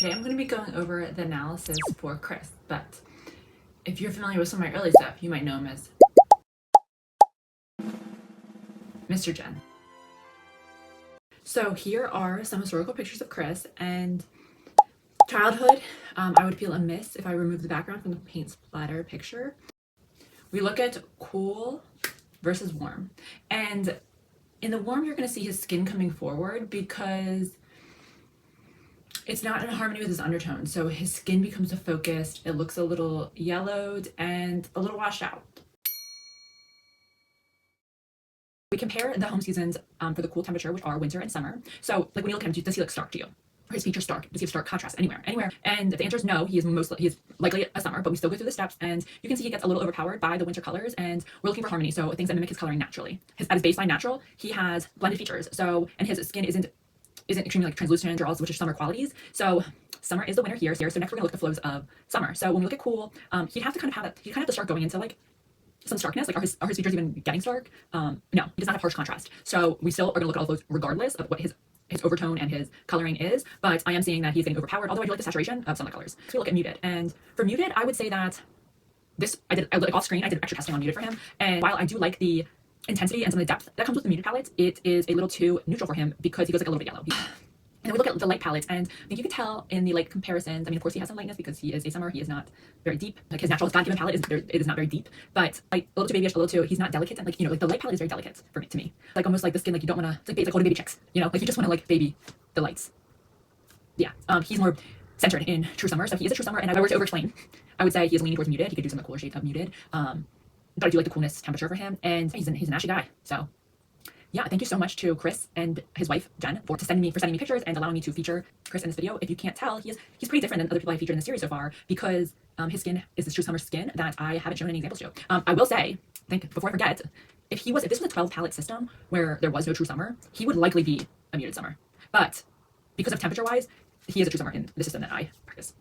Today I'm going to be going over the analysis for Chris, but if you're familiar with some of my early stuff, you might know him as Mr. Jen. So here are some historical pictures of Chris and childhood. I would feel amiss if I removed the background from the paint splatter picture. We look at cool versus warm, and in the warm you're going to see his skin coming forward because it's not in harmony with his undertone, so his skin becomes focused, it looks a little yellowed and a little washed out. We compare the home seasons for the cool temperature, which are winter and summer. So like when you look at him, does he look stark to you? Are his features stark? Does he have stark contrast anywhere? And if the answer is no, he is likely a summer, but we still go through the steps and you can see he gets a little overpowered by the winter colors, and we're looking for harmony, so things that mimic his coloring naturally. At his baseline natural, he has blended features, so, and his skin isn't extremely like translucent or also which are summer qualities. So summer is the winter here. So next we're gonna look at the flows of summer. So when we look at cool, he'd have to kind of have that, he'd kind of have to start going into like some starkness. Like are his features even getting stark? No, he does not have harsh contrast. So we still are gonna look at all flows regardless of what his overtone and his coloring is, but I am seeing that he's getting overpowered, although I do like the saturation of some of the colors. So we look at muted, and for muted, I would say that I like off screen, I did extra testing on muted for him, and while I do like the intensity and some of the depth that comes with the muted palette, it is a little too neutral for him because he goes like a little bit yellow. And we look at the light palettes, and I think you can tell in the light comparisons. I mean, of course, he has some lightness because he is a summer. He is not very deep. Like his natural God-given palette is not very deep, but like a little too babyish, a little too. He's not delicate, and like like the light palette is very delicate to me. Like almost like the skin, like you don't want to. It's like holding baby chicks, like you just want to like baby the lights. Yeah, he's more centered in true summer, so he is a true summer. And if I were to over-explain, I would say he is leaning towards muted. He could do some of the cooler shades of muted, but I do like the coolness temperature for him, and he's an ashy guy, so. Yeah, thank you so much to Chris and his wife Jen for sending me pictures and allowing me to feature Chris in this video. If you can't tell, he's pretty different than other people I featured in the series so far because his skin is this true summer skin that I haven't shown any examples to. I will say, before I forget, if this was a 12 palette system where there was no true summer, he would likely be a muted summer. But because of temperature wise, he is a true summer in the system that I practice.